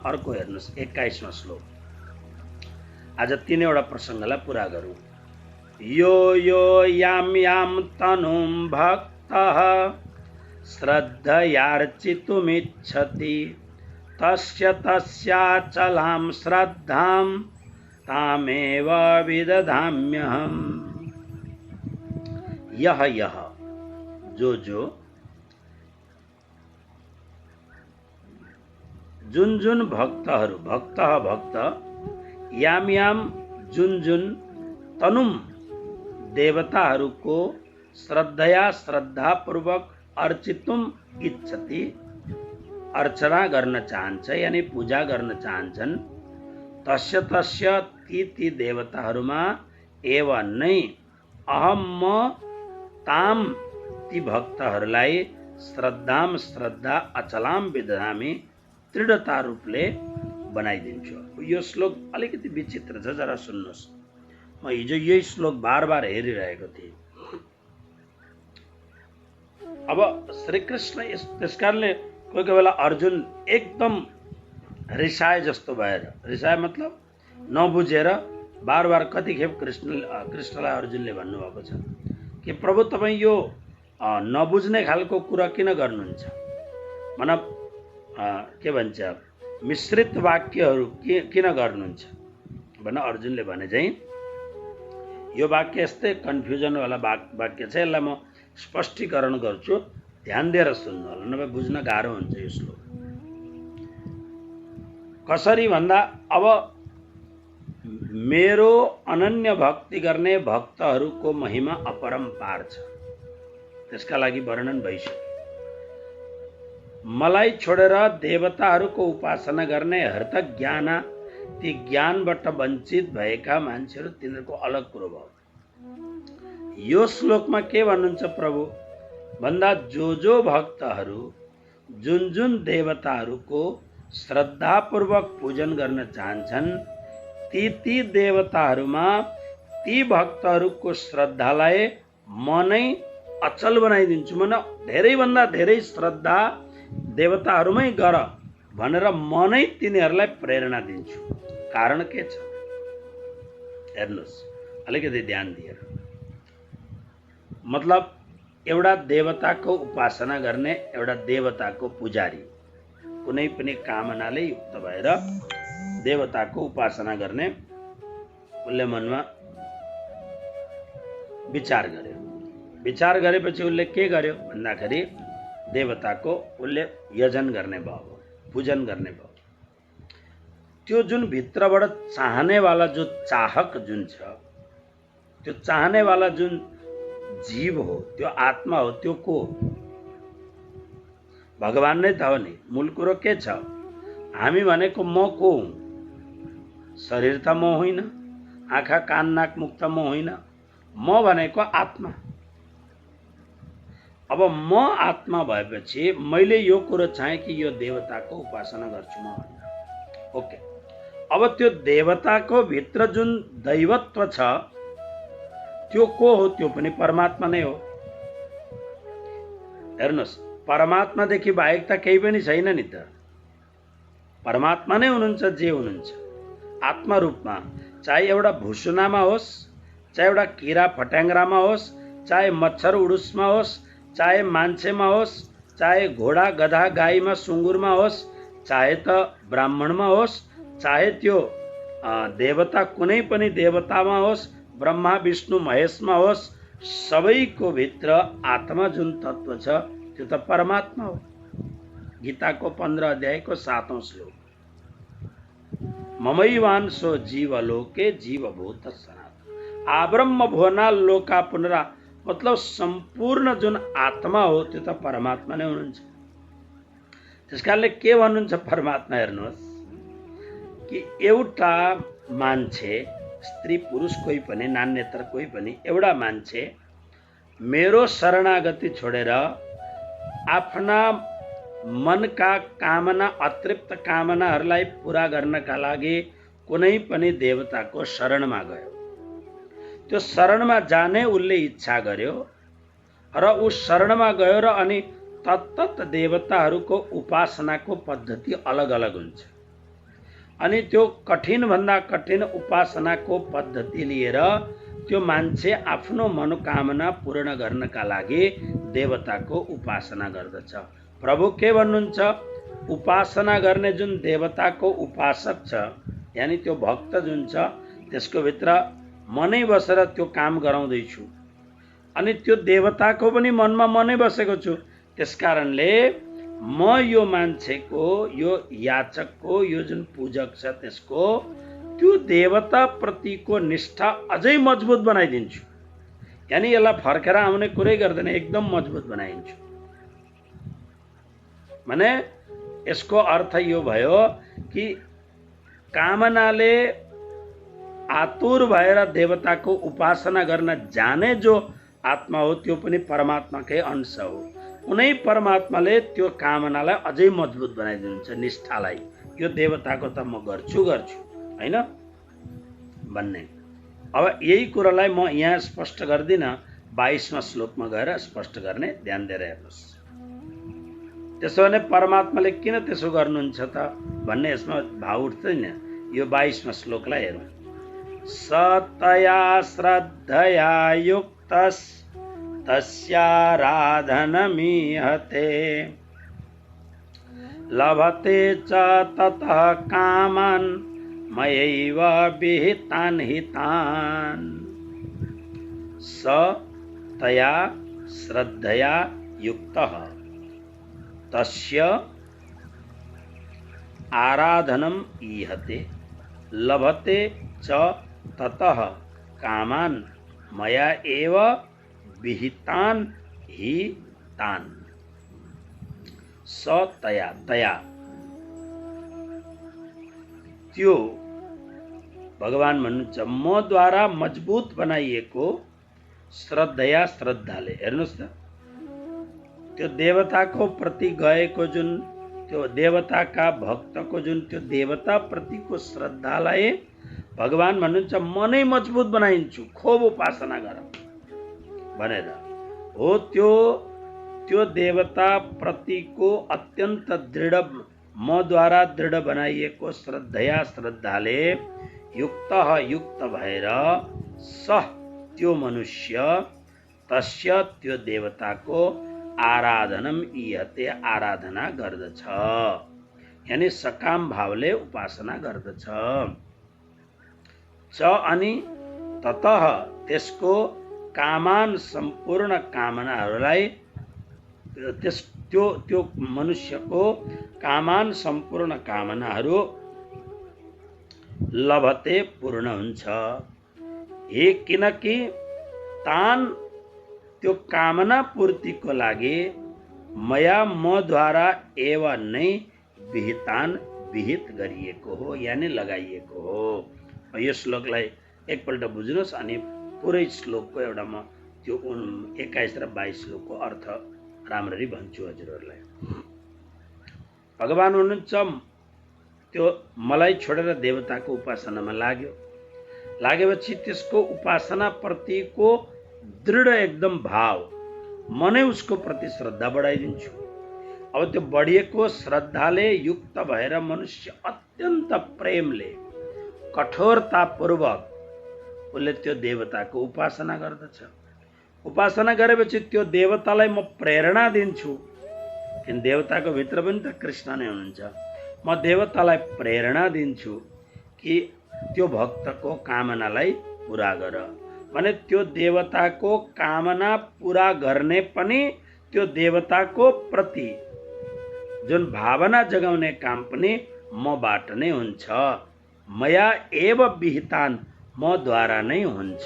अर्को हेर्नुस् 21वां श्लोक। आज तीनवटा प्रसङ्गलाई पुरा गरौँ। यो यो याम याम तनुं भक्तः श्रद्धयार्चितुमिच्छति तस्य तस्याचलां श्रद्धां तामेव विदधाम्यहम्। यह जो जुन भक्त याम याम जुन तनुम देवताहरूको श्रद्धापूर्वक अर्चितुम इच्छति अर्चना गर्न चाहन्छ यानी पूजा गर्न चाहन्छन्। तस्य ती देवताहरूमा एव नै अहम म ताम ती भक्तहरूलाई श्रद्धा अचलाम विदधामि दृढता रूपले बनाइदिन्छु। यो श्लोक अलिकति विचित्र छ, जरा सुन्नुहोस्। म हिजो यही श्लोक बार हेरिरहेको थिएँ। अब श्री कृष्ण त्यसकारणले कोही बेला अर्जुन एकदम रिसाए जस्तो भएर, रिसाए मतलब नबुझेर बार कतिखेप कृष्णलाई अर्जुनले भन्नुभएको छ कि प्रभु तपाईँ यो नबुझ्ने खालको कुरा किन गर्नुहुन्छ, मतलब के भन्छ मिश्रित वाक्यहरू किन गर्नुहुन्छ भनेर अर्जुनले भने चाहिँ यो वाक्य यस्तै कन्फ्युजनवाला वाक्य छ, यसलाई म स्पष्टीकरण गर्छु, ध्यान दिएर सुन्नु होला, नभए बुझ्न गाह्रो हुन्छ यो श्लोक। कसरी भन्दा अब मेरो अनन्य भक्ति गर्ने भक्तहरूको महिमा अपरम्पार छ, त्यसका लागि वर्णन भइसक्यो। मलाई छोडेर देवताहरूको उपासना गर्ने हृतज्ञान ती ज्ञानबाट वञ्चित भएका मान्छेहरू तिनीहरूको अलग कुरो भयो। यो श्लोकमा के भन्नुहुन्छ प्रभु भन्दा जो भक्तहरू जुन देवताहरूको श्रद्धापूर्वक पूजन गर्न चाहन्छन् ती देवताहरूमा ती भक्तहरूको श्रद्धालाई म नै अचल बनाइदिन्छु। म धेरैभन्दा धेरै श्रद्धा देवताहरूमै गर भनेर म नै तिनीहरूलाई प्रेरणा दिन्छु। कारण के छ हेर्नुहोस्, अलिकति ध्यान दिएर। मतलब एउटा देवताको उपासना गर्ने एउटा देवताको पुजारी कुनै पनि कामनाले युक्त भएर देवताको उपासना गर्ने उसले मनमा विचार गर्यो। विचार गरेपछि उसले के गर्यो भन्दाखेरि देवताको उसले यजन गर्ने भयो, पूजन गर्ने भयो। त्यो जुन भित्रबाट चाहनेवाला जो चाहक जुन छ, त्यो चाहनेवाला जुन जीव हो, त्यो आत्मा हो, त्यो को भगवान नै त हो नि। मूल कुरो के छ, हामी भनेको म को हुँ? शरीर त म होइन, आँखा कान नाक मुख त म होइन, म भनेको आत्मा। अब म आत्मा भएपछि मैले यो कुरो चाहे कि यो देवताको उपासना गर्छु म भनेर। ओके, अब त्यो देवताको भित्र जुन दैवत्व छ त्यो को हो? त्यो पनि परमात्मा नै हो। हेर्नुहोस्, परमात्मादेखि बाहेक त केही पनि छैन नि त। परमात्मा नै हुनुहुन्छ जे हुनुहुन्छ आत्मा रूपमा, चाहे एउटा भुसुनामा होस्, चाहे एउटा किरा फट्याङ्ग्रामा होस्, चाहे मच्छर उडुसमा होस्, चाहे मान्छेमा होस्, चाहे घोडा गधा गाईमा सुँगुरमा होस्, चाहे त ब्राह्मणमा होस्, चाहे त्यो देवता कुनै पनि देवतामा होस्, ब्रह्मा विष्णु महेशमा होस्, सबैको भित्र आत्मा जुन तत्व छ त्यो त परमात्मा हो। गीताको 15 अध्यायको 7औं श्लोक, ममैवांशो जीवलोके जीवभूत सनातन आब्रह्म भुवना लोका पुनरा। मतलब सम्पूर्ण जुन आत्मा हो त्यो त परमात्मा नै हुनुहुन्छ। त्यसकारणले के भन्नुहुन्छ परमात्मा, हेर्नुहोस् कि एउटा मान्छे, स्त्री पुरुष कोही पनि, नान्यतर कोही पनि, एउटा मान्छे मेरो शरणागति छोडेर आफ्ना मनका कामना अतृप्त कामनाहरूलाई पूरा गर्नका लागि कुनै पनि देवताको शरणमा गयो। त्यो शरणमा जाने उसले इच्छा गर्यो र ऊ शरणमा गयो र अनि तत्त देवताहरूको उपासनाको पद्धति अलग अलग हुन्छ। अनि त्यो कठिन भन्दा कठिन उपासनाको पद्धति लिएर त्यो मान्छे आफ्नो मनोकामना पूर्ण गर्नका लागि देवताको उपासना गर्दछ। प्रभु के भन्नुहुन्छ, उपासना गर्ने जुन देवताको उपासक छ, यानी त्यो भक्त जुन छ, त्यसको भित्र मनै बसेर त्यो काम गराउँदैछु अनि त्यो देवताको पनि मनमा मनै बसेको छु। त्यसकारणले म यो मान्छेको, यो याचकको, यो जुन पूजक छ त्यसको त्यो देवता प्रतिको निष्ठा अझै मजबुत बनाइदिन्छु। यानी यसलाई फर्केर आउने कुरै गर्दैन, एकदम मजबुत बनाइदिन्छु। माने यसको अर्थ यो भयो कि कामनाले आतुर भएर देवताको उपासना गर्न जाने जो आत्मा हो त्यो पनि परमात्माकै अंश हो। उनै परमात्माले त्यो कामनालाई अझै मजबुत बनाइदिनुहुन्छ, निष्ठालाई। यो देवताको त म गर्छु हैन भन्ने। अब यही कुरालाई म यहाँ स्पष्ट गर्दिनँ, 22वां श्लोकमा गएर स्पष्ट गर्ने, ध्यान दिएर हेर्नुहोस्। त्यसो भने परमात्माले किन त्यसो गर्नुहुन्छ त भन्ने यसमा भाव उठ्दैन। यो 22वां श्लोकलाई हेरौँ। सतया श्रद्धया युक्तस् तस्याराधनमीहते लभते च ततः कामान् मयैव विहितान् हितान्। स तया श्रद्धया युक्तः तस्य आराधनम् ईहते लभते च ततः कामान् मया एव विहितान् हि तान्। स तया, तया त्यो भगवान भन्नुहुन्छ म द्वारा मजबुत बनाइएको श्रद्धया, श्रद्धाले। हेर्नुहोस् त, त्यो देवताको प्रति गएको जुन, त्यो देवताका भक्तको जुन त्यो देवता प्रतिको श्रद्धालाई भगवान भन्नुहुन्छ म नै मजबुत बनाइन्छु, खूब उपासना गर भनेर हो। त्यो देवता प्रतिको अत्यन्त दृढ, म द्वारा दृढ बनाइएको श्रद्धया, श्रद्धाले युक्त भएर सह त्यो मनुष्य तस्य त्यो देवताको आराधनम ईहते आराधना गर्दछ, यानी सकाम भावले उपासना गर्दछ। च अनि ततः त्यसको कामान सम्पूर्ण कामनाहरूलाई, त्यो मनुष्यको कामान सम्पूर्ण कामनाहरू लभते पूर्ण हुन्छ। हे किनकि तान त्यो कामना पूर्तिको लागि मया म द्वारा एव नै विहितान विहित गरिएको हो, यानी लगाइएको हो। यो श्लोकलाई एकपल्ट बुझ्नुहोस् अनि पुरै श्लोकको एउटा म त्यो 21 र 22 श्लोकको अर्थ राम्ररी भन्छु हजुरहरूलाई। भगवान हुनुहुन्छ त्यो मलाई छोडेर देवताको उपासनामा लागेपछि त्यसको उपासना प्रतिको दृढ एकदम भाव, म नै उसको प्रति श्रद्धा बढाइदिन्छु। अब त्यो बढिएको श्रद्धाले युक्त भएर मनुष्य अत्यन्त प्रेमले, कठोरतापूर्वक उसले त्यो देवताको उपासना गर्दछ। उपासना गरेपछि त्यो देवतालाई म प्रेरणा दिन्छु, किन देवताको भित्र पनि त कृष्ण नै हुनुहुन्छ। म देवतालाई प्रेरणा दिन्छु कि त्यो भक्तको कामनालाई पुरा गर भने त्यो देवताको कामना पुरा गर्ने पनि त्यो देवताको प्रति जुन भावना जगाउने काम पनि मबाट नै हुन्छ। मया एव विहितान, म द्वारा नै हुन्छ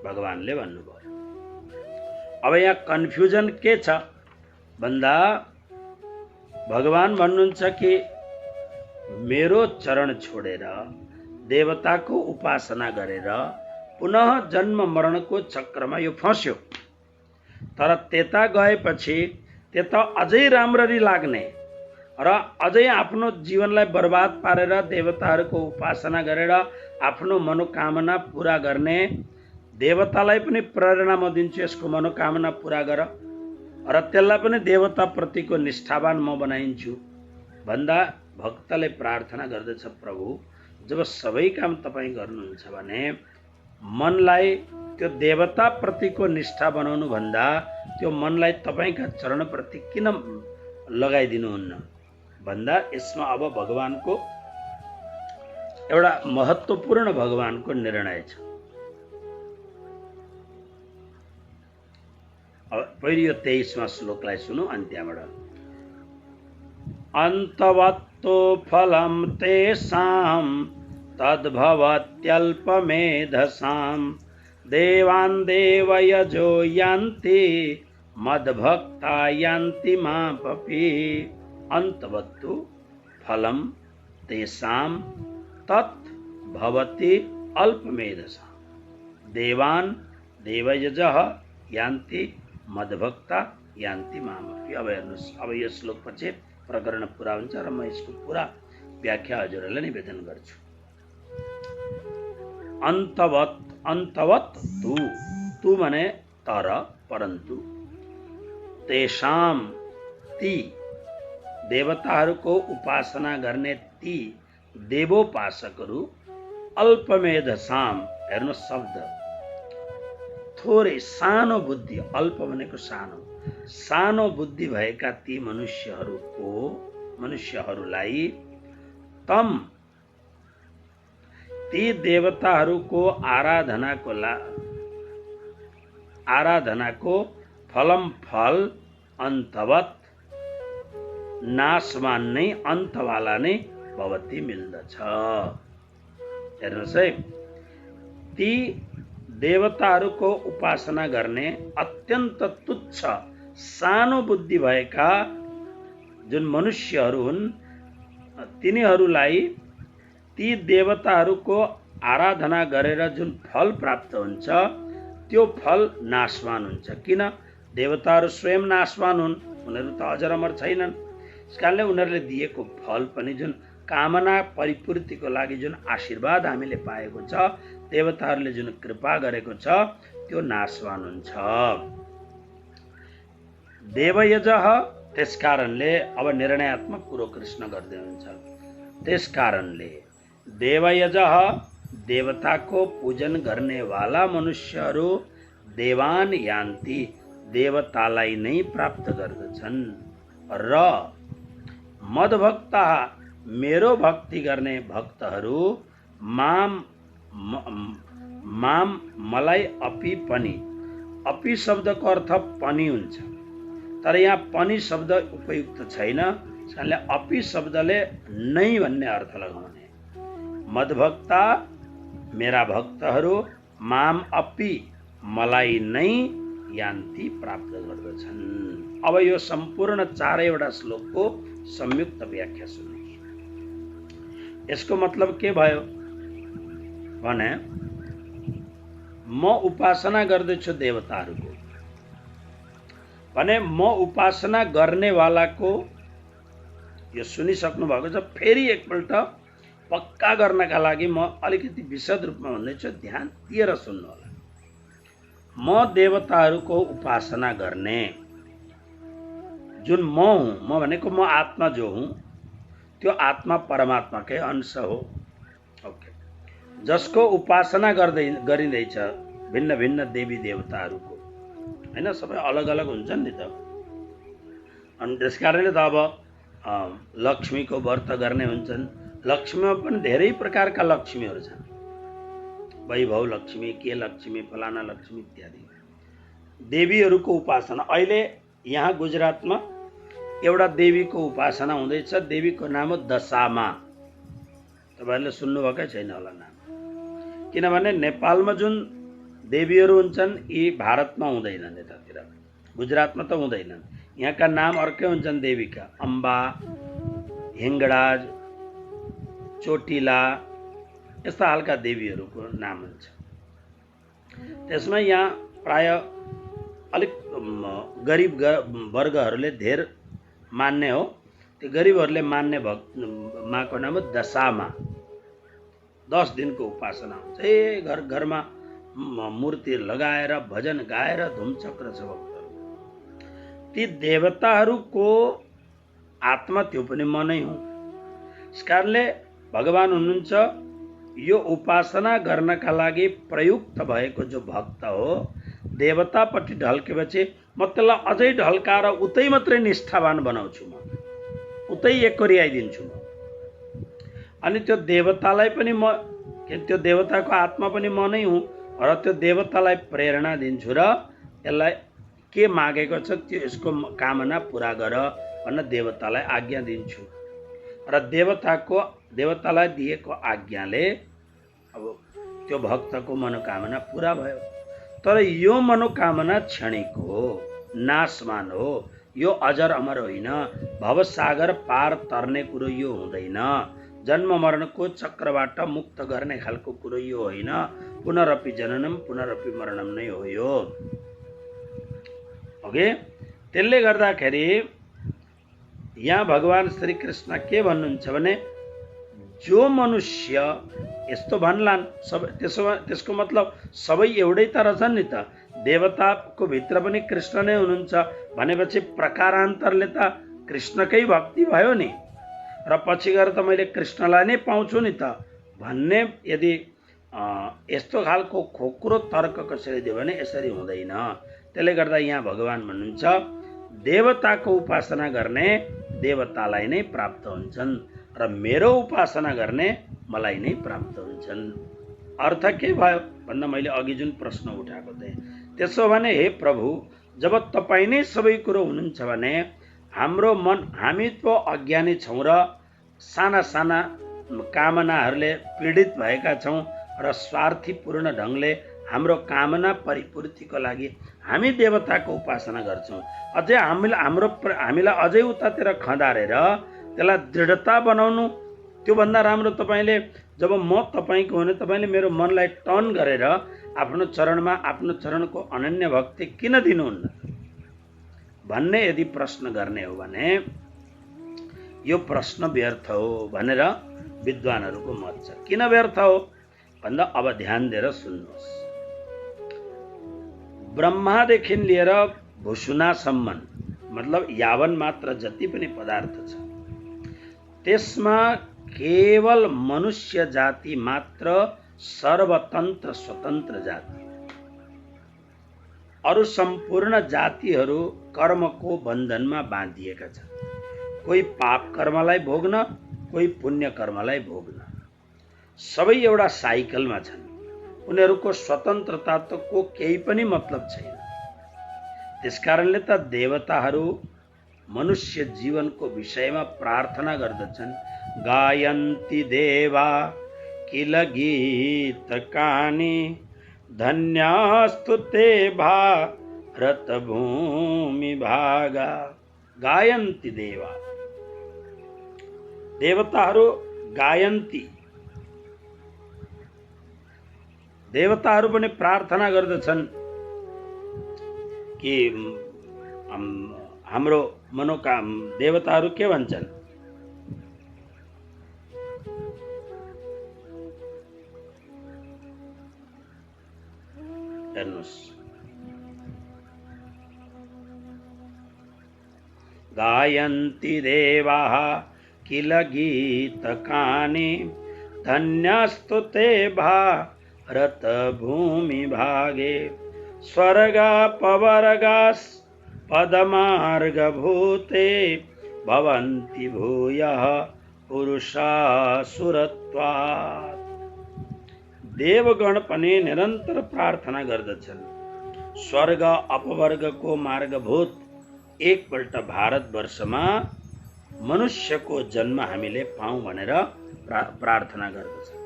भगवानले भन्नुभयो। अब यहाँ कन्फ्युजन के छ भन्दा भगवान भन्नुहुन्छ कि मेरो चरण छोडेर देवताको उपासना गरेर पुनः जन्म मरणको चक्रमा यो फस्यो, तर त्यता गएपछि त्यता अझै राम्ररी लाग्ने र अझै आफ्नो जीवनलाई बर्बाद पारेर देवताहरूको उपासना गरेर आफ्नो मनोकामना पुरा गर्ने देवतालाई पनि प्रेरणा म दिन्छु, यसको मनोकामना पुरा गर र त्यसलाई पनि देवता प्रतिको निष्ठावान म बनाइन्छु भन्दा भक्तले प्रार्थना गर्दछ, प्रभु जब सबै काम तपाईँ गर्नुहुन्छ भने मनलाई त्यो देवता प्रतिको निष्ठा बनाउनु भन्दा त्यो मनलाई तपाईँका चरणप्रति किन लगाइदिनुहुन्न भन्दा यसमा अब भगवानको एउटा महत्त्वपूर्ण भगवानको निर्णय छ। पहिलो यो 23वां श्लोकलाई सुनौ अन्त्यबाट। अन्तवत्तो फलं तेषां तद्भवत्यल्पमेधसां देवान् देवयजो यान्ति मद्भक्ता यान्ति मामपि। अन्तवत्तु फलं तेषां तत् भवति अल्पमेधसां देवान् देवयजः यान्ति मद्भक्ता यान्ति मामपि। अब हेर्नुहोस्, अब यो श्लोक पछि प्रकरण पुरा हुन्छ र म यसको पुरा व्याख्या हजुरहरूलाई निवेदन गर्छु। अन्तवत्, अन्तवत् तु भने तर, परन्तु, तेषां ती देवताहरूको उपासना गर्ने ती देवोपासकहरू अल्पमेधसाम, हेर्नुहोस् शब्द थोरै सानो बुद्धि, अल्प भनेको सानो, सानो बुद्धि भएका ती मनुष्यहरूलाई तम ती देवताहरूको आराधनाको फलम फल अन्तवत नाशवान नै अन्तवाला नै भवती मिल्दछ। हेर्नुहोस् है, ती देवताहरूको उपासना गर्ने अत्यन्त तुच्छ सानो बुद्धि भएका जुन मनुष्यहरू हुन् तिनीहरूलाई ती देवताहरूको आराधना गरेर जुन फल प्राप्त हुन्छ त्यो फल नाशवान हुन्छ। किन? देवताहरू स्वयं नाशवान हुन्, उनीहरू त अजर अमर छैनन्। यसकारणले उनीहरूले दिएको फल पनि जुन कामना परिपूर्तिको लागि जुन आशीर्वाद हामीले पाएको छ, देवताहरूले जुन कृपा गरेको छ त्यो नाशवान हुन्छ। देवयजः, त्यसकारणले अब निर्णयात्मक कुरो कृष्ण गर्दै हुन्छ। त्यसकारणले देवयजः, देवताको पूजन गर्नेवाला मनुष्यहरू देवान यान्ति, देवतालाई नै प्राप्त गर्दछन्। र मद्भक्ता, मेरो भक्ति गर्ने भक्तहरू माम मलाई अपि पनि, अपि शब्दको अर्थ पनि हुन्छ तर यहाँ पनि शब्द उपयुक्त छैन, त्यसकारणले अपि शब्दले नै भन्ने अर्थ लगाउने। मद्भक्ता, मेरा भक्तहरू माम अपि, मलाई नै यान्ति, प्राप्त गर्दछन्। अब यो सम्पूर्ण 4वटा श्लोकको संयुक्त व्याख्या सुन्नुहोस्। यसको मतलब के भयो भने म उपासना गर्दैछु देवताहरूको भने म उपासना गर्नेवालाको, यो सुनिसक्नु भएको छ, फेरि एकपल्ट पक्का गर्नका लागि म अलिकति विशद रूपमा भन्दैछु, ध्यान दिएर सुन्नु होला। म देवताहरूको उपासना गर्ने जुन म हुँ, म भनेको म आत्मा जो हुँ, त्यो आत्मा परमात्माकै अंश हो। ओके, जसको उपासना गरिँदैछ भिन्न भिन्न देवी देवताहरूको, हैन, सबै अलग अलग हुन्छन् नि त। अनि त्यसकारणले त अब लक्ष्मीको व्रत गर्ने हुन्छन्। लक्ष्मीमा पनि धेरै प्रकारका लक्ष्मीहरू छन्, वैभव लक्ष्मी, के लक्ष्मी, फलाना लक्ष्मी इत्यादि देवीहरूको उपासना। अहिले यहाँ गुजरातमा एउटा देवीको उपासना हुँदैछ, देवीको नाम हो दशामा। तपाईँहरूले सुन्नुभएकै छैन होला नाम, किनभने नेपालमा जुन देवीहरू हुन्छन् यी भारतमा हुँदैनन्, यतातिर गुजरातमा त हुँदैनन्। यहाँका नाम अर्कै हुन्छन् देवीका, अम्बा, हिङ्गडाज, चोटिला, यस्ता हालका देवीहरूको नाम हुन्छ। त्यसमा यहाँ प्राय अलिक गरिब वर्गहरूले धेर मान्ने हो। त्यो गरिबहरूले मान्ने माको नाम हो दशामा। 10 दिनको उपासना हुन्छ। घर घरमा मूर्ति लगाएर भजन गाएर धुमचक्र छ भक्तहरू। ती देवताहरूको आत्मा त्यो पनि म नै हुँ। यस कारणले भगवान हुनुहुन्छ यो उपासना गर्नका लागि प्रयुक्त भएको जो भक्त हो देवतापट्टि ढल्केपछि म त्यसलाई अझै ढल्काएर उतै मात्रै निष्ठावान बनाउँछु, म उतै एकोरियाइदिन्छु म। अनि त्यो देवतालाई पनि म, त्यो देवताको आत्मा पनि म नै हुँ र त्यो देवतालाई प्रेरणा दिन्छु र यसलाई के मागेको छ त्यो यसको कामना पुरा गर भनेर देवतालाई आज्ञा दिन्छु र देवतालाई दिएको आज्ञाले अब त्यो भक्तको मनोकामना पुरा भयो। तर यो मनोकामना क्षणिक हो, नाशमान हो, यो अजर अमर होइन, भवसागर पार तर्ने कुरो यो हुँदैन, जन्म मरणको चक्रबाट मुक्त गर्ने खालको कुरो यो होइन, पुनरपि जननम पुनरपि मरणम नै हो यो। ओके, त्यसले गर्दाखेरि यहाँ भगवान श्री कृष्ण के भन्नुहुन्छ भने जो मनुष्य यस्तो भन्लान् सब, त्यसको मतलब सबै एउटै त रहेछन् नि त, देवताको भित्र पनि कृष्ण नै हुनुहुन्छ भनेपछि प्रकारान्तरले त कृष्णकै भक्ति भयो नि, र पछि गएर त मैले कृष्णलाई नै पाउँछु नि त भन्ने यदि यस्तो खालको खोक्रो तर्क कसैले दियो भने यसरी हुँदैन। त्यसले गर्दा यहाँ भगवान भन्नुहुन्छ देवताको उपासना गर्ने देवतालाई नै प्राप्त हुन्छन् र मेरो उपासना गर्ने मलाई नै प्राप्त हुन्छन्। अर्थ के भयो भन्दा मैले अघि जुन प्रश्न उठाएको थिएँ, त्यसो भने हे प्रभु जब तपाईँ नै सबै कुरो हुनुहुन्छ भने हाम्रो मन, हामी त अज्ञानी छौँ र साना साना कामनाहरूले पीडित भएका छौँ र स्वार्थीपूर्ण ढङ्गले हाम्रो कामना परिपूर्तिको लागि हामी देवताको उपासना गर्छौँ। अझै हामीलाई अझै उतातिर खँदारेर त्यसलाई दृढता बनाउनु, त्योभन्दा राम्रो तपाईँले जब म तपाईँको हुने तपाईँले मेरो मनलाई टर्न गरेर आफ्नो चरणमा आफ्नो चरणको अनन्य भक्ति किन दिनुहुन्न भन्ने यदि प्रश्न गर्ने हो भने यो प्रश्न व्यर्थ हो भनेर विद्वानहरूको मत छ। किन व्यर्थ हो भन्दा अब ध्यान दिएर सुन्नुहोस्। ब्रह्मादेखि लिएर भुसुनासम्म मतलब यावन मात्र जति पनि पदार्थ छ त्यसमा केवल मनुष्य जाति मात्र सर्वतन्त्र स्वतन्त्र जाति, अरू सम्पूर्ण जातिहरू कर्मको बन्धनमा बाँधिएका छन्। कोही पाप कर्मलाई भोग्न, कोही पुण्य कर्मलाई भोग्न, सबै एउटा साइकलमा छन्। उनीहरूको स्वतन्त्रता त को केही पनि मतलब छैन। त्यसकारणले त देवताहरू मनुष्य जीवनको विषयमा प्रार्थना गर्दछन्, गायन्ति देवा किल गीतकानि धन्यास्तु ते भारत भूमि भागा। गायन्ति देवा, देवताहरू गायन्ति, देवताहरू पनि प्रार्थना गर्दछन् कि हाम्रो मनोकाम, देवताहरू के भन्छन्, हेर्नुहोस्, गायन्ति देवाः किल गीतकानि धन्यस्तु ते भारत भूमि भागे स्वर्गापवर्गास् पदमार्गभूते भवन्ति भूयः पुरुषासुरत्वात्। देवगण पनि निरन्तर प्रार्थना गर्दछन् स्वर्ग अपवर्गको मार्गभूत एकपल्ट भारतवर्षमा मनुष्यको जन्म हामीले पाऊँ भनेर प्रार्थना गर्दछन्।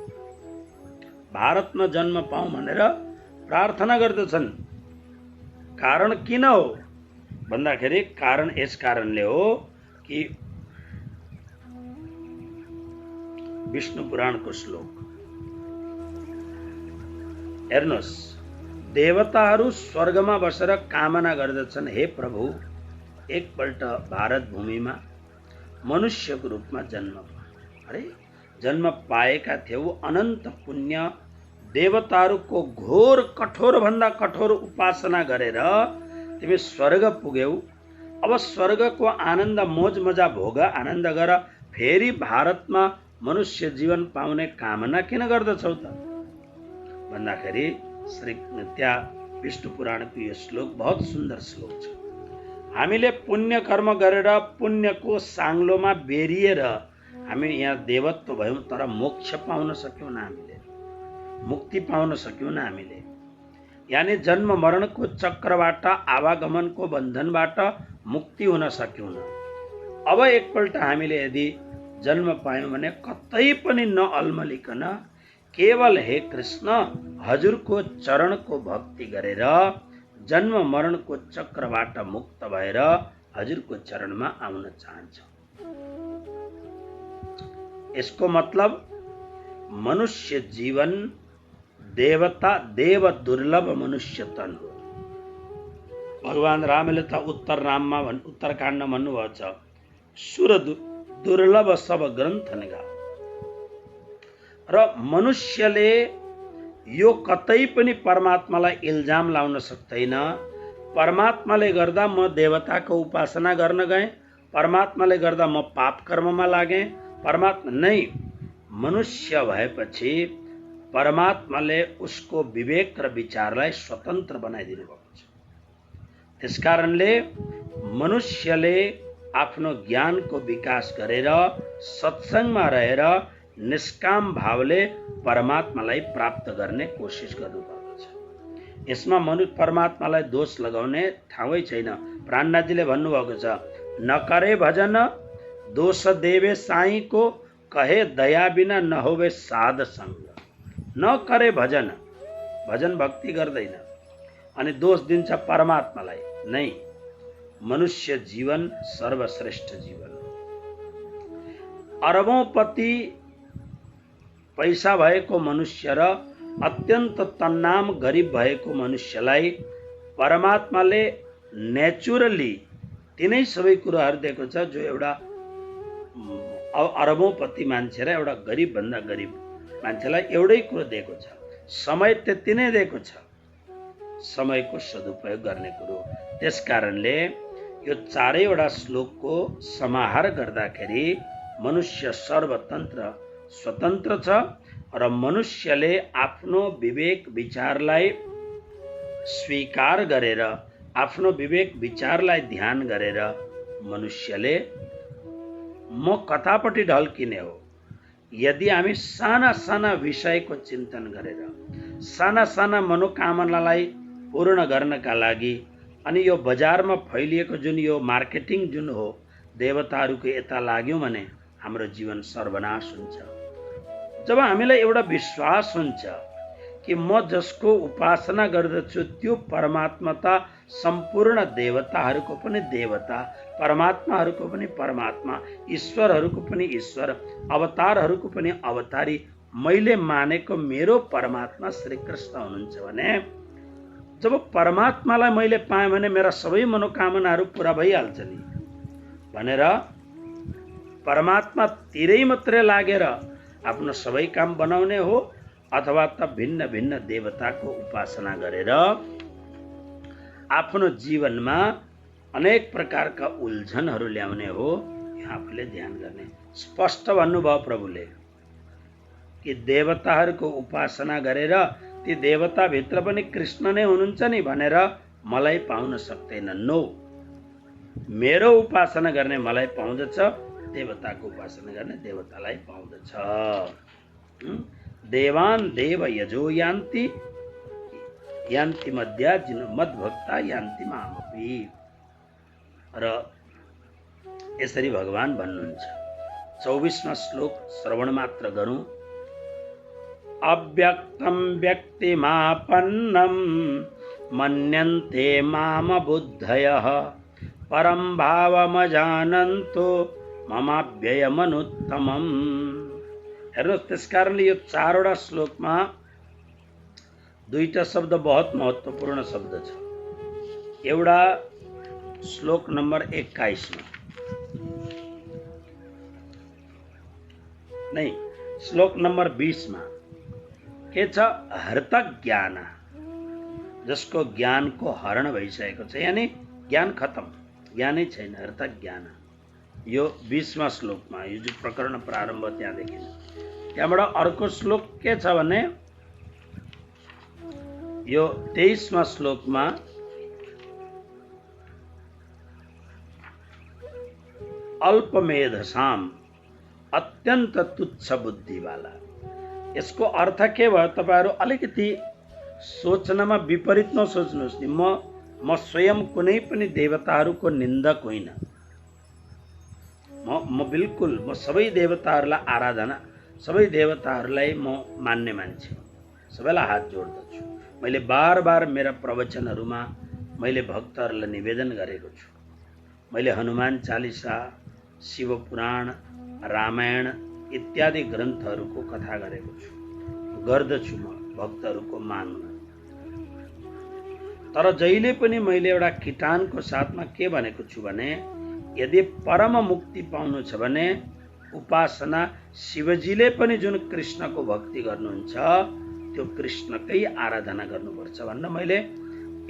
भारतमा जन्म पाऊँ भनेर प्रार्थना गर्दछन्। कारण किन हो भन्दाखेरि कारण यस कारणले हो कि विष्णु पुराणको श्लोक हेर्नुहोस्, देवताहरू स्वर्गमा बसेर कामना गर्दछन्, हे प्रभु एकपल्ट भारत भूमिमा मनुष्यको रूपमा जन्म जन्म पाएका थियौ, अनन्त पुण्य देवताहरूको घोर कठोर भन्दा कठोर उपासना गरेर तिमी स्वर्ग पुग्यौ। अब स्वर्गको आनन्द मोज मजा भोग आनन्द गर फेरि भारतमा मनुष्य जीवन पाउने कामना किन गर्दछौ त भन्दाखेरि श्री त्यहाँ विष्णु पुराणको यो श्लोक बहुत सुन्दर श्लोक छ। हामीले पुण्य कर्म गरेर पुण्यको साङ्लोमा बेरिएर हामी यहाँ देवत्व भयौँ, तर मोक्ष पाउन सक्यौँ न, हामीले मुक्ति पाउन सक्यौँ न। हामीले यानि जन्म मरणको चक्रबाट, आवागमनको बन्धनबाट मुक्ति हुन सक्यौँ न। अब एकपल्ट हामीले यदि जन्म पायौँ भने कतै पनि नअल्मलिकन केवल हे कृष्ण हजुरको चरणको भक्ति गरेर जन्म मरणको चक्रबाट मुक्त भएर हजुरको चरणमा आउन चाहन्छ। यसको मतलब मनुष्य जीवन देवता देव दुर्लभ मनुष्य तन हो। भगवान रामले त उत्तरकाण्ड भन्नुभएको छ, सुर दुर्लभ सब ग्रन्थ निगा। र मनुष्यले यो कतै पनि परमात्मालाई इल्जाम लाउन सक्दैन। परमात्माले गर्दा म देवताको उपासना गर्न गएँ, परमात्माले गर्दा म पाप कर्ममा लागेँ, परमात्मा नै। मनुष्य भएपछि परमात्माले उसको विवेक र विचारलाई स्वतन्त्र बनाइदिनु भएको छ। त्यसकारणले मनुष्यले आफ्नो ज्ञानको विकास गरेर सत्सङ्गमा रहेर निष्काम भावले परमात्मालाई प्राप्त गर्ने कोसिस गर्नुपर्दछ। यसमा मनुष्य परमात्मालाई दोष लगाउने ठाउँै छैन। प्राणनाथजीले भन्नुभएको छ, नकरे भजन दोष देवे साई को, कहे दया बिना नहोवे साध संग। नकरे भजन, भजन भक्ति गर्दैन अनि दोष दिन्छ परमात्मालाई। नै, मनुष्य जीवन सर्वश्रेष्ठ जीवन हो। अरबौंपति पैसा भएको मनुष्य र अत्यन्त तन्नाम गरिब भएको मनुष्यलाई परमात्माले नेचुरली तिनै सबै कुराहरू दिएको छ जो एउटा अरबौंपति मान्छे र एउटा गरिब भन्दा गरिब मान्छेलाई एउटै कुरो दिएको छ, समय त्यति नै दिएको छ, समयको सदुपयोग गर्ने कुरो। त्यसकारणले यो चारैवटा श्लोकको समाहार गर्दाखेरि मनुष्य सर्वतन्त्र स्वतन्त्र छ र मनुष्यले आफ्नो विवेक विचारलाई स्वीकार गरेर, आफ्नो विवेक विचारलाई ध्यान गरेर मनुष्यले म कतापट्टि ढल्किने हो। यदि हामी साना साना विषयको चिन्तन गरेर साना साना मनोकामनालाई पूर्ण गर्नका लागि अनि यो बजारमा फैलिएको जुन यो मार्केटिङ जुन हो देवताहरूको यता लाग्यौँ भने हाम्रो जीवन सर्वनाश हुन्छ। जब हामीलाई एउटा विश्वास हुन्छ कि म जसको उपासना गर्दछु त्यो परमात्मा त सम्पूर्ण देवताहरूको पनि देवता, परमात्माहरूको पनि परमात्मा, ईश्वरहरूको पनि ईश्वर, अवतारहरूको पनि अवतारी मैले मानेको मेरो परमात्मा श्री कृष्ण हुनुहुन्छ भने जब परमात्मालाई मैले पाएँ भने मेरा सबै मनोकामनाहरू पूरा भइहाल्छ नि भनेर परमात्मा तिरै मात्रै लागेर आफ्नो सबै काम बनाउने हो अथवा त भिन्न भिन्न देवताको उपासना गरेर आफ्नो जीवनमा अनेक प्रकारका उल्झनहरू ल्याउने हो, यो आफूले ध्यान गर्ने। स्पष्ट भन्नुभयो प्रभुले कि देवताहरूको उपासना गरेर ती देवताभित्र पनि कृष्ण नै हुनुहुन्छ नि भनेर मलाई पाउन सक्दैन। नो, मेरो उपासना गर्ने मलाई पाउँदछ, देवताको उपासना गर्ने देवतालाई पाउँदछ। देवान देव यजो यान्ति यान्ति मध्या जिन मद्भक्ता यान्ति मामपि। र यसरी भगवान भन्नुहुन्छ। 24वां श्लोक श्रवण मात्र गरौँ। अव्यक्तम व्यक्तिमापन्नम मन्यन्ते माम बुद्धयः परम भावमजानन्तो ममाव्ययमनुत्तमम्। हेर्नुहोस्, त्यसकारणले यो चारवटा श्लोकमा दुईटा शब्द बहुत महत्त्वपूर्ण शब्द छ। एउटा श्लोक नम्बर 21 मा नै श्लोक नम्बर 20 मा के छ? हर्त ज्ञान, जसको ज्ञानको हरण भइसकेको छ, यानी ज्ञान खत्म, ज्ञानै छैन, हर्त ज्ञान। यो 20वां श्लोकमा यो जो प्रकरण प्रारम्भ त्यहाँदेखि त्यहाँबाट अर्को श्लोक के छ भने यो 23वां श्लोकमा अल्पमेधसाम अत्यन्त तुच्छ बुद्धिवाला। यसको अर्थ के भयो तपाईहरु अलिकति सोच्नमा विपरीत नसोच्नुहोस् नि। म स्वयं कुनै पनि देवताहरूको निन्दक होइन। म बिल्कुल म सबै देवताहरूलाई आराधना, सबै देवताहरूलाई म मान्ने मान्छे, सबैलाई हात जोड्दछु। मैले बार बार मेरा प्रवचनहरूमा मैले भक्तहरूलाई निवेदन गरेको छु। मैले हनुमान चालिसा, शिव पुराण, रामायण इत्यादि ग्रन्थहरूको कथा गरेको छु, गर्दछु म भक्तहरूको मागमा। तर जहिले पनि मैले एउटा किटानको साथमा के भनेको छु भने यदि परम मुक्ति पाउनु छ भने उपासना शिवजीले पनि जुन कृष्णको भक्ति गर्नुहुन्छ त्यो कृष्णकै आराधना गर्नुपर्छ भनेर मैले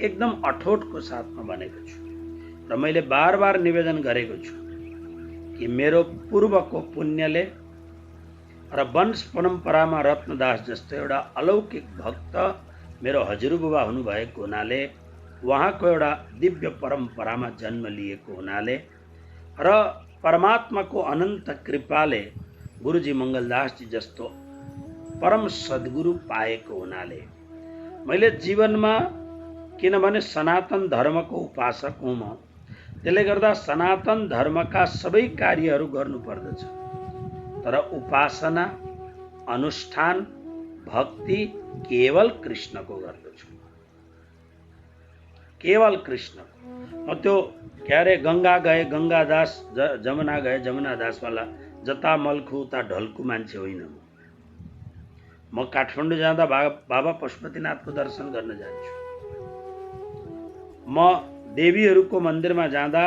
एकदम अठोटको साथमा भनेको छु। र मैले बार बार निवेदन गरेको छु कि मेरो पूर्वको पुण्यले र वंश परम्परामा रत्नदास जस्तो एउटा अलौकिक भक्त मेरो हजुरबुबा हुनुभएको हुनाले, उहाँको एउटा दिव्य परम्परामा जन्म लिएको हुनाले र परमात्माको अनन्त कृपाले गुरुजी मङ्गलदासजी जस्तो परम सद्गुरु पाएको हुनाले मैले जीवनमा, किनभने सनातन धर्मको उपासक हुँ म, त्यसले गर्दा सनातन धर्मका सबै कार्यहरू गर्नुपर्दछ। तर उपासना, अनुष्ठान, भक्ति केवल कृष्णको गर्दछु, केवल कृष्णको। म त्यो के अरे गंगा गए गंगादास, जमुना गए जमुनादास वाला जता मल्खु उता ढल्कु मान्छे होइन। म काठमाडौँ जाँदा बाबा पशुपतिनाथको दर्शन गर्न जान्छु। म देवीहरूको मन्दिरमा जाँदा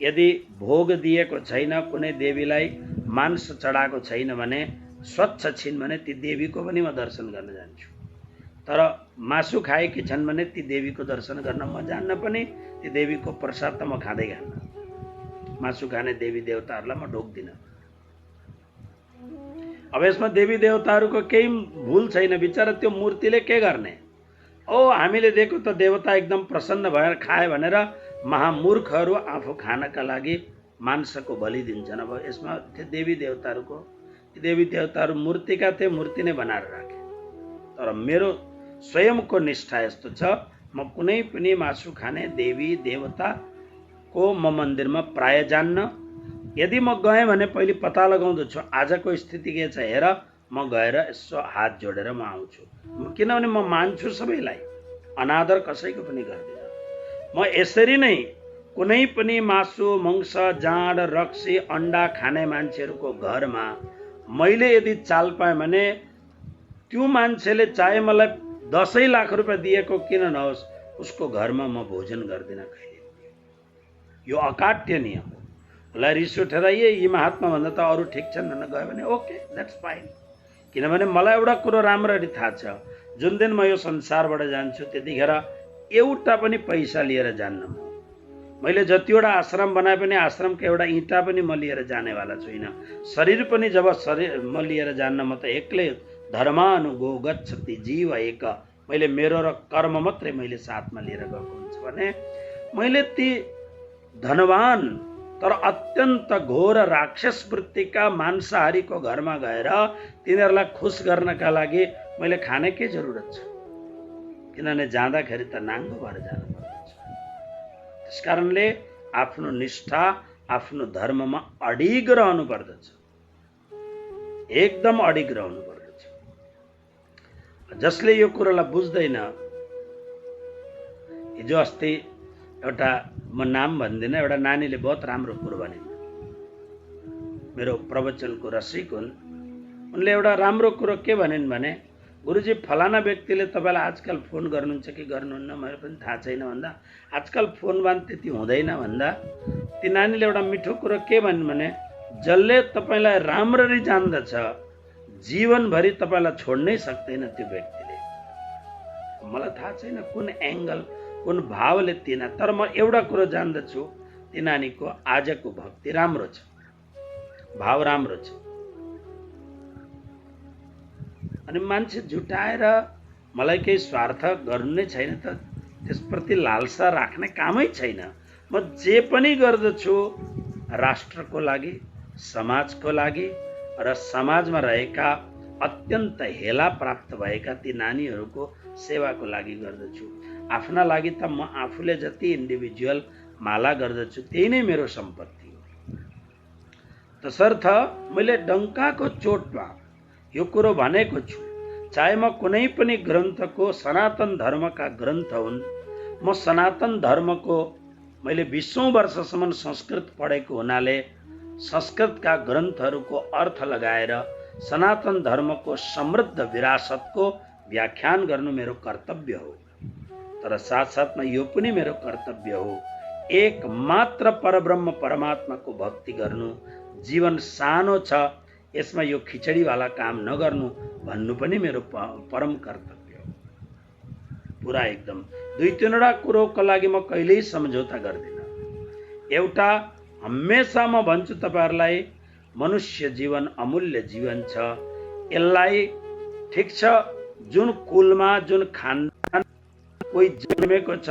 यदि भोग दिएको छैन, कुनै देवीलाई मांस चढाएको छैन भने, स्वच्छ छिन् भने ती देवीको पनि म दर्शन गर्न जान्छु। तर मासु खाएकी छन् भने ती देवीको दर्शन गर्न म जान्न पनि, ती देवीको प्रसाद त म खाँदै खान्न। मासु खाने देवी देवताहरूलाई म ढोक्दिनँ। अब यसमा देवी देवताहरूको केही भूल छैन, बिचरा त्यो मूर्तिले के गर्ने। हामीले दिएको त देवता एकदम प्रसन्न भएर खाए भनेर महामूर्खहरू आफू खानका लागि मांसको बलि दिन्छन्। अब यसमा त्यो देवी देवताहरू मूर्तिका थिए, मूर्ति नै बनाएर राखे। तर मेरो स्वयंको निष्ठा यस्तो छ, म कुनै पनि मासु खाने देवी देवताको म मन्दिरमा प्राय जान्न। यदि म गएँ भने पहिले पत्ता लगाउँदछु आजको स्थिति के छ हेर, म गएर यसो हात जोडेर म आउँछु। किनभने म मान्छु सबैलाई, अनादर कसैको पनि गर्दिनँ। म यसरी नै कुनै पनि मासु, मांस, जाँड, रक्सी, अन्डा खाने मान्छेहरूको घरमा मैले यदि चाल पाएँ भने त्यो मान्छेले चाहे मलाई 10 लाख रुपियाँ दिएको किन नहोस्, उसको घरमा म भोजन गर्दिनँ कहिले। यो अकाट्य नियम हो। मलाई रिस उठेर यी महात्मा भन्दा त अरू ठिक छन् भन्न गयो भने ओके, द्याट्स फाइन। किनभने मलाई एउटा कुरो राम्ररी थाहा छ, जुन दिन म यो संसारबाट जान्छु त्यतिखेर एउटा पनि पैसा लिएर जान्न। मैले जतिवटा आश्रम बनाए पनि आश्रमको एउटा इँटा पनि म लिएर जानेवाला छुइनँ। शरीर पनि जब म लिएर जान्न, म त एक्लै धर्मानुगो गच्छति जीव एक, मैले मेरो र कर्म मात्रै मैले साथमा लिएर गएको हुन्छ भने मैले ती धनवान तर अत्यन्त घोर राक्षस वृत्तिका मांसाहारीको घरमा गएर तिनीहरूलाई खुश गर्नका लागि मैले खाने के जरुरत छ। किनभने जाँदाखेरि त नाङ्गो भएर जानुपर्छ। त्यसकारणले आफ्नो निष्ठा, आफ्नो धर्ममा अडिग रहनु पर्दछ, एकदम अडिग रहनु पर्दछ। जसले यो कुरालाई बुझ्दैन, हिजो अस्ति एउटा, म नाम भन्दिनँ, एउटा नानीले बहुत राम्रो कुरो भने, मेरो प्रवचनको रसिक हुन्, उनले एउटा राम्रो कुरो के भनिन् भने, गुरुजी फलाना व्यक्तिले तपाईँलाई आजकल फोन गर्नुहुन्छ कि गर्नुहुन्न मेरो पनि थाहा छैन भन्दा, आजकल फोन बान त्यति हुँदैन भन्दा, ती नानीले एउटा मिठो कुरो के भनिन् भने, जसले तपाईँलाई राम्ररी जान्दछ जीवनभरि तपाईँलाई छोड्नै सक्दैन त्यो व्यक्तिले। मलाई थाहा छैन कुन एङ्गल, कुन भावले तिना, तर म एउटा कुरो जान्दछु, ती नानीको आजको भक्ति राम्रो छ। भाव राम्रो छ। अनि मान्छे जुटाएर मलाई केही स्वार्थ गर्नु नै छैन त त्यसप्रति लालसा राख्ने कामै छैन। म जे पनि गर्दछु राष्ट्रको लागि, समाजको लागि र समाजमा रहेका अत्यन्त हेला प्राप्त भएका ती नानीहरूको सेवाको लागि गर्दछु। आफ्ना लागि त म आफूले जति इन्डिभिजुअल माला गर्दछु त्यही नै मेरो सम्पत्ति हो। तसर्थ मैले डङ्काको चोटमा यो कुरो भनेको छु, चाहे म कुनै पनि ग्रन्थको, सनातन धर्मका ग्रन्थ हुन्, म सनातन धर्मको मैले 20औं वर्षसम्म संस्कृत पढेको हुनाले संस्कृतका ग्रन्थहरूको अर्थ लगाएर सनातन धर्मको समृद्ध विरासतको व्याख्यान गर्नु मेरो कर्तव्य हो। तर साथसाथमा यो पनि मेरो कर्तव्य हो, एक मात्र परब्रह्म परमात्माको भक्ति गर्नु। जीवन सानो छ, यसमा यो खिचडीवाला काम नगर्नु भन्नु पनि मेरो परम कर्तव्य हो। पुरा एकदम 2-3वटा कुरोको लागि म कहिल्यै सम्झौता गर्दिनँ। एउटा हमेसा म भन्छु तपाईहरुलाई, मनुष्य जीवन अमूल्य जीवन छ। यसलाई ठिक छ, जुन कुलमा, जुन खानदान कोही जन्मेको छ,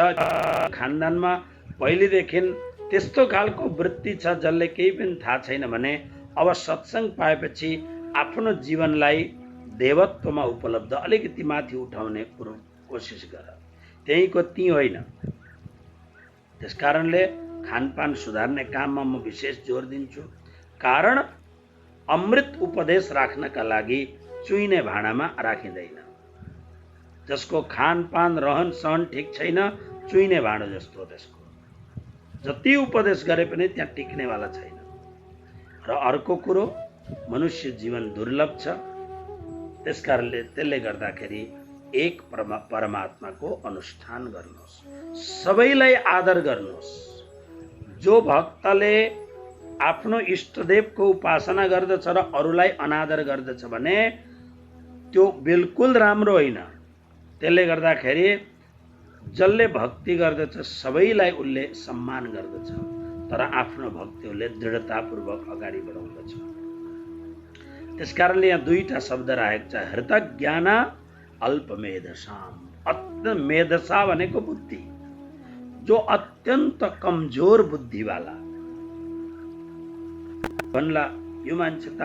खानदानमा पहिलेदेखि त्यस्तो खालको वृत्ति छ जसले केही पनि थाहा छैन भने अब सत्संग पाएपछि आफ्नो जीवनलाई देवत्वमा उपलब्ध अलिकति माथि उठाउने कुरो कोसिस गर, त्यहीको त्यही होइन। त्यसकारणले खानपान सुधार्ने काममा म विशेष जोड दिन्छु। कारण अमृत उपदेश राख्नका लागि चुइने भाँडामा राखिँदैन। जसको खानपान रहन सहन ठिक छैन, चुइने भाँडो जस्तो हो। त्यसको जति उपदेश गरे पनि त्यहाँ टिक्नेवाला छैन। र अर्को कुरो, मनुष्य जीवन दुर्लभ छ। त्यसकारणले त्यसले गर्दाखेरि एक परमात्माको अनुष्ठान गर्नुहोस्, सबैलाई आदर गर्नुहोस्। जो भक्तले आफ्नो इष्टदेवको उपासना गर्दछ र अरूलाई अनादर गर्दछ भने त्यो बिल्कुल राम्रो होइन। त्यसले गर्दाखेरि जसले भक्ति गर्दछ सबैलाई उसले सम्मान गर्दछ, तर आफ्नो भक्ति उसले दृढतापूर्वक अगाडि बढाउँदछ। त्यसकारणले यहाँ 2टा शब्द राखेको छ, हृतज्ञान अल्पमेधसाम। अत्यन्त मेधसा भनेको बुद्धि, जो अत्यन्त कमजोर बुद्धिवाला भन्ला। यो मान्छे त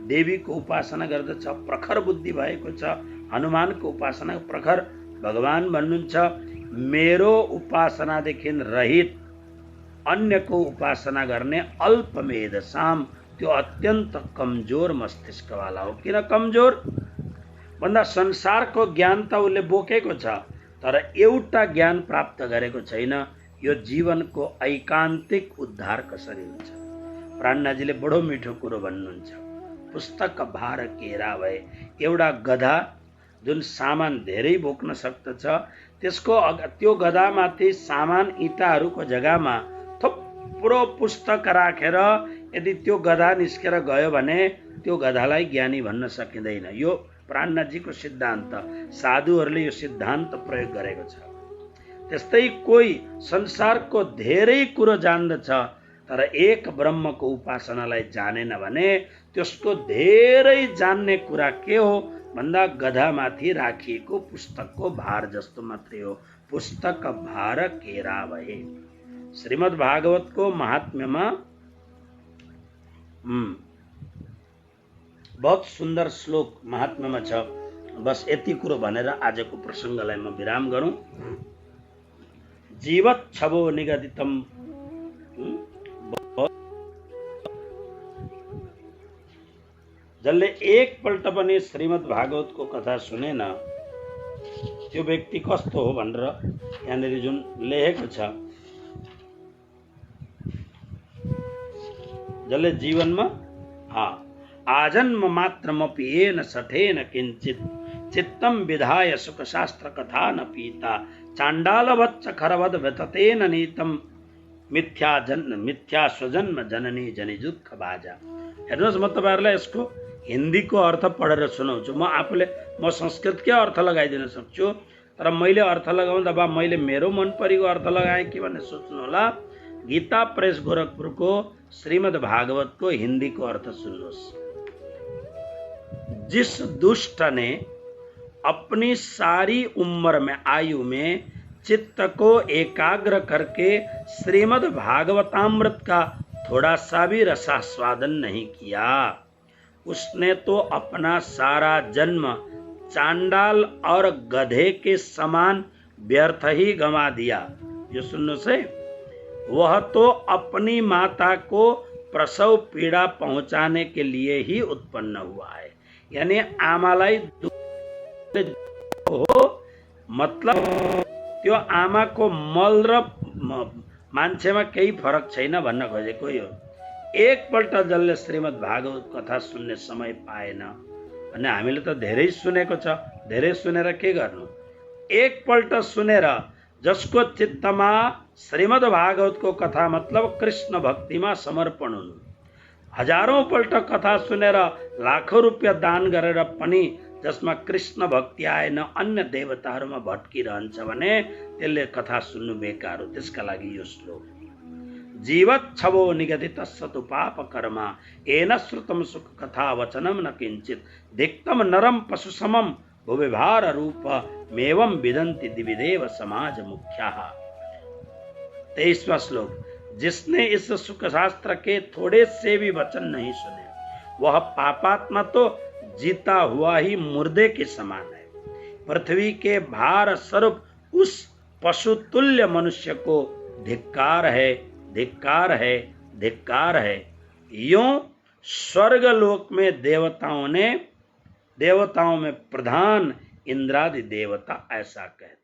देवीको उपासना गर्दछ, प्रखर बुद्धि भएको छ, हनुमानको उपासना प्रखर भगवान भन्नुहुन्छ। मेरो उपासनादेखि रहित अन्यको उपासना गर्ने अल्पमेधसाम, त्यो अत्यन्त कमजोर मस्तिष्कवाला हो। किन कमजोर भन्दा संसारको ज्ञान त उसले बोकेको छ, तर एउटा ज्ञान प्राप्त गरेको छैन। यो जीवनको ऐकान्तिक उद्धार कसरी हुन्छ। प्राणनाजीले बडो मिठो कुरो भन्नुहुन्छ, पुस्तक भार केरा भए। एउटा गधा जुन सामान धेरै बोक्न सक्दछ, त्यसको त्यो गधामाथि सामान इँटाहरूको जग्गामा थुप्रो पुस्तक राखेर यदि त्यो गधा निस्केर गयो भने त्यो गधालाई ज्ञानी भन्न सकिँदैन। यो प्राणनाथजीको सिद्धान्त, साधुहरूले यो सिद्धान्त प्रयोग गरेको छ। त्यस्तै कोही संसारको धेरै कुरो जान्दछ तर एक ब्रह्मको उपासनालाई जानेन भने त्यसको धेरै जान्ने कुरा के हो भन्दा गधामाथि राखिएको पुस्तकको भार जस्तो मात्रै हो। पुस्तक भार केरा भए। श्रीमद् भागवतको महात्म्यमा बहुत सुन्दर श्लोक महात्म्यमा छ। बस यति कुरो भनेर आजको प्रसङ्गलाई म विराम गरौँ। जीवत छबो निगदितम, जसले एकपल्ट पनि श्रीमद् भागवतको कथा सुनेन त्यो व्यक्ति कस्तो हो भनेर यहाँनिर जुन लेखेको छ, जसले जीवनमा आजन्म मात्रमपि येन सठेन किंचित चित्तम विधाय सुख शास्त्र कथा न पीता चाण्डालवच्च खरवद व्यततेन नीतम मिथ्या स्वजन्म जननी जनि दुःख बाजा। हेर्नुहोस्, म तपाईहरुलाई यसको हिन्दीको अर्थ पढेर सुनाउँछु। म संस्कृतकै अर्थ लगाइदिन सक्छु, तर मैले अर्थ लगाउँदा मैले मेरो मन परेको अर्थ लगाएँ कि भन्ने सोच्नु होला। गीता प्रेस गोरखपुरको श्रीमद् भागवत को हिंदी को अर्थ सुन लो। जिस दुष्ट ने अपनी सारी उम्र में आयु में चित्त को एकाग्र करके श्रीमद् भागवतामृत का थोड़ा सा भी रसास्वादन नहीं किया, उसने तो अपना सारा जन्म चांडाल और गधे के समान व्यर्थ ही गंवा दिया। जो सुनने से वह तो अपनी माता को प्रसव पीड़ा पहुंचाने के लिए ही उत्पन्न हुआ है। यानी आमालाई हो मतलब त्यो आमाको मल र मान्छेमा केही फरक छैन भन्न खोजेको यो। एकपल्ट जसले श्रीमद् भागवत कथा सुन्ने समय पाएन, अनि हामीले त धेरै सुनेको छ, धेरै सुनेर के गर्नु? एकपल्ट सुनेर जसको चित्तमा श्रीमद् भागवतको कथा मतलब कृष्ण भक्तिमा समर्पण हुनु, हजारौं पल्ट कथा सुनेर लाखौं रुपियाँ दान गरेर पनि जसमा कृष्ण भक्ति आएन, अन्य देवताहरूमा भट्किरहन्छ भने त्यसले कथा सुन्नु बेकार हो। त्यसका लागि यो श्लोक जीवच्छवो निगदित सतु पाप कर्मा एन श्रुतम सुख कथा वचनम न किंचित दिक्तम नरम पशु समम भुविभार रूप मेवम विदंति दिविदेव समाज मुख्याः। 23वां श्लोक जिसने इस सुख शास्त्र के थोड़े से भी वचन नहीं सुने, वह पापात्मा तो जीता हुआ ही मुर्दे के समान है। पृथ्वी के भार स्वरूप उस पशुतुल्य मनुष्य को धिक्कार है, धिक्कार है, धिक्कार है। यूं स्वर्ग लोक में देवताओं में प्रधान इंद्रादि देवता ऐसा कहते।